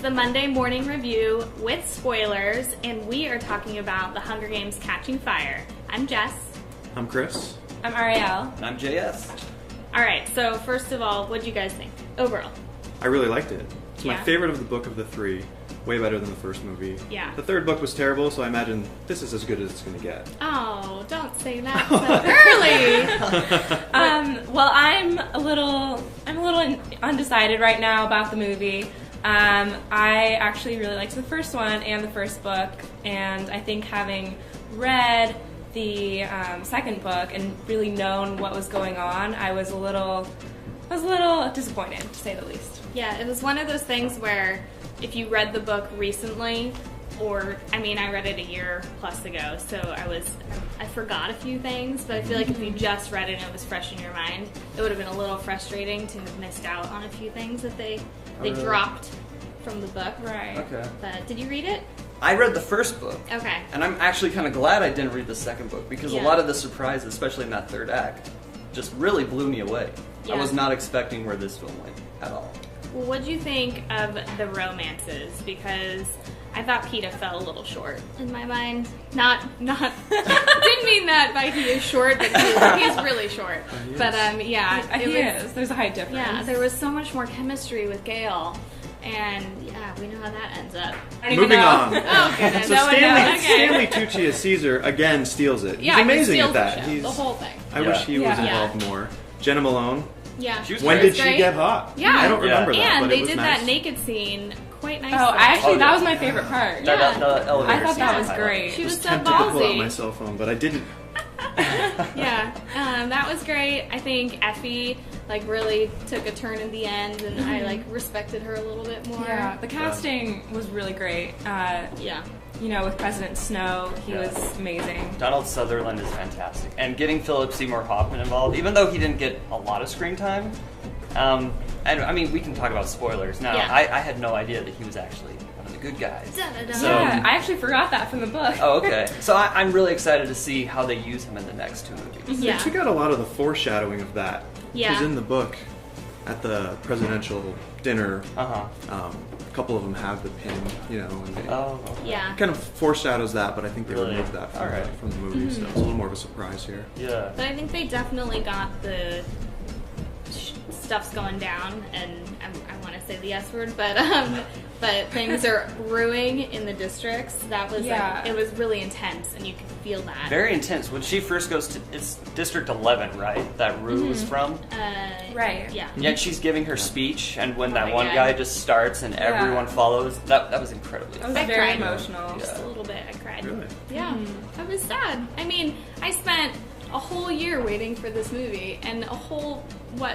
the Monday Morning Review with spoilers, and we are talking about The Hunger Games Catching Fire. I'm Jess. I'm Chris. I'm Ariel. And I'm JS. Alright, so first of all, what do you guys think? Overall. I really liked it. It's my Yeah. favorite favorite of the book of the three. Way better than the first movie. Yeah. The third book was terrible, so I imagine this is as good as it's going to get. Oh, don't say that so early! Well, I'm a little undecided right now about the movie. I actually really liked the first one and the first book, and I think having read the second book and really known what was going on, I was a little disappointed, to say the least. Yeah, it was one of those things where if you read the book recently, I read it a year plus ago, so I forgot a few things, but I feel like if you just read it and it was fresh in your mind, it would have been a little frustrating to have missed out on a few things that they dropped from the book. Right. Okay. But did you read it? I read the first book. Okay. And I'm actually kind of glad I didn't read the second book because a lot of the surprises, especially in that third act, just really blew me away. Yeah. I was not expecting where this film went at all. Well, what do you think of the romances? Because I thought Peeta fell a little short in my mind. Not didn't mean that by he is short, but he's really short. But He is. There's a height difference. Yeah, there was so much more chemistry with Gale, and yeah, we know how that ends up. Moving on. Oh goodness, So no one knows. Stanley Tucci as Caesar again steals it. Yeah, He's amazing he at steals that. the whole thing. I wish he was involved more. Jenna Malone. Yeah, She was When great. did she get hot? Yeah. I don't remember that. And but they it was did nice. that naked scene quite nicely. That was my favorite part. Yeah. The elevator I thought that scene was highlight. great. She was so Tempted to pull out my ballsy. cell phone, but I didn't. Yeah, that was great. I think Effie really took a turn in the end, and I respected her a little bit more. Yeah, the casting was really great. Yeah. With President Snow, he was amazing. Donald Sutherland is fantastic. And getting Philip Seymour Hoffman involved, even though he didn't get a lot of screen time, and I mean, we can talk about spoilers now. Yeah. I had no idea that he was actually one of the good guys. Da-da-da. Yeah, I actually forgot that from the book. Oh, okay. So I'm really excited to see how they use him in the next two movies. Yeah. They took out a lot of the foreshadowing of that. Yeah. Because in the book, at the presidential dinner, Uh-huh. a couple of them have the pin, and they Oh, okay. Yeah. kind of foreshadows that, but I think they Really? removed that from, Alright. from the movie, so it's a little more of a surprise here. Yeah. But I think they definitely got the stuff's going down, and I want to say the S word, but things are brewing in the districts. That was it was really intense, and you could feel that. Very intense. When she first goes to, it's District 11, right? That Rue is from? Right. Yeah. Yeah, she's giving her speech, and when that my one God. guy just starts and everyone follows, that was incredibly That was I very cried. emotional. Just a little bit. I cried. Really? Yeah. I was sad. I mean, I spent a whole year waiting for this movie, and a whole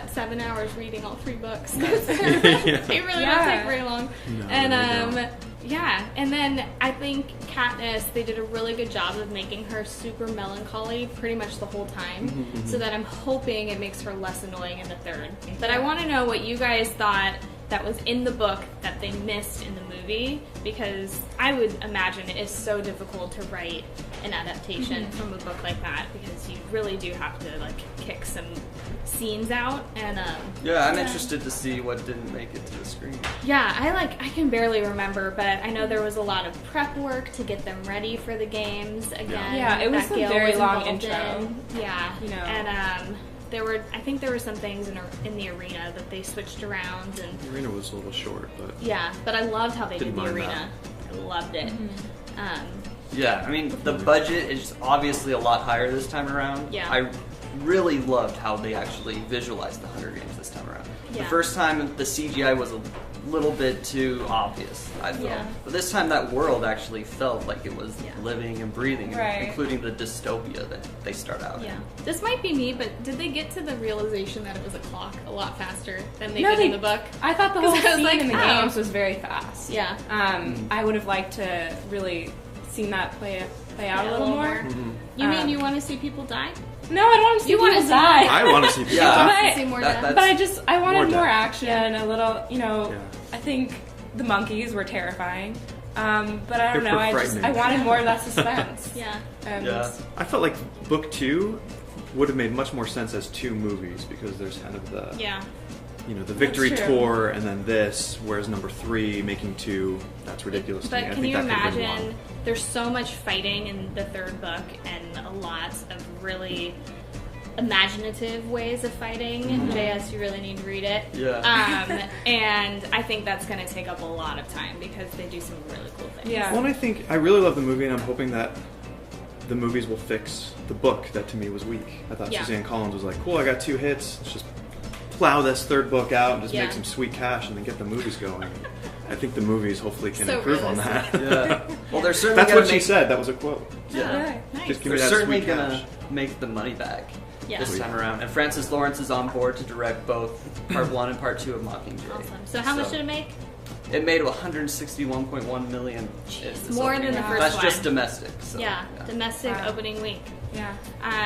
7 hours reading all 3 books. They really don't take very long. No, And they don't. and then I think Katniss, they did a really good job of making her super melancholy pretty much the whole time, so that I'm hoping it makes her less annoying in the third. But I want to know what you guys thought that was in the book that they missed in the movie, because I would imagine it is so difficult to write an adaptation from a book like that, because you really do have to kick some scenes out. And Yeah, I'm interested to see what didn't make it to the screen. yeah, I can barely remember, but I know there was a lot of prep work to get them ready for the games again. Yeah, it was that some Gale very was long involved intro. in. Yeah, And I think there were some things in the arena that they switched around, and The arena was a little short, but yeah, but I loved how they Didn't did the mind arena. I loved it. Yeah, I mean, the budget is obviously a lot higher this time around. Yeah. I really loved how they actually visualized the Hunger Games this time around. Yeah. The first time, the CGI was a little bit too obvious, I felt. Yeah. But this time, that world actually felt like it was Yeah. living and breathing, Right. including the dystopia that they start out Yeah, in. this might be me, but did they get to the realization that it was a clock a lot faster than they No, did they- in the book? I thought the whole 'Cause I was scene like, in the oh. games was very fast. Yeah. I would have liked to really seen that play out Yeah, a little more. You mean you want to see people die? No, I don't want to see You wanna people see- die. I want to see people. Yeah. Want But- to see more that- death? that's- But I wanted More more depth. action, a little, Yeah. I think the monkeys were terrifying. But I don't They're know, I frightening. wanted more of that suspense. Yeah. And Yeah. I felt like book 2 would have made much more sense as 2 movies, because there's kind of the Yeah. the victory That's true. tour and then this, whereas number 3 making 2, that's ridiculous to me. But I can think you that could've been imagine? one. There's so much fighting in the third book, and a lot of really imaginative ways of fighting. JS, you really need to read it. Yeah. And I think that's going to take up a lot of time because they do some really cool things. Yeah. Well, and I think I really love the movie, and I'm hoping that the movies will fix the book that to me was weak. I thought Yeah. Suzanne Collins was like, cool, I got 2 hits. Let's just plow this third book out and just Yeah. make some sweet cash and then get the movies going. I think the movies hopefully can So improve on that. Yeah. Well, they're certainly That's gonna what she make, said. That was a quote. Yeah. Nice. Just give They're me that certainly sweet gonna cash. make the money back Yeah. this Oh, time yeah. around. And Francis Lawrence is on board to direct both part 1 and part 2 of Mockingjay. Awesome. So how much did it make? It made 161.1 million. more than the first That's one. just domestic. So, Yeah, domestic Wow. opening week. Yeah.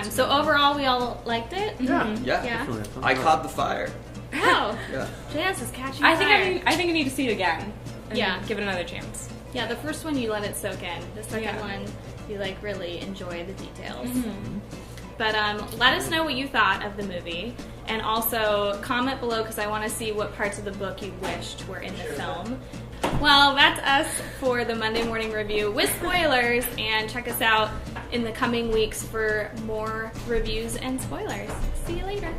So overall, we all liked it. Yeah. Yeah. Yeah. Definitely a fun I time. caught the fire. Wow. Yeah. JS is catching I fire. think I need to see it again. And Yeah. give it another chance. Yeah, the first one you let it soak in. The second Yeah. one you really enjoy the details. Mm-hmm. But let us know what you thought of the movie, and also comment below because I want to see what parts of the book you wished were in the film. Well, that's us for the Monday morning review with spoilers, and check us out in the coming weeks for more reviews and spoilers. See you later.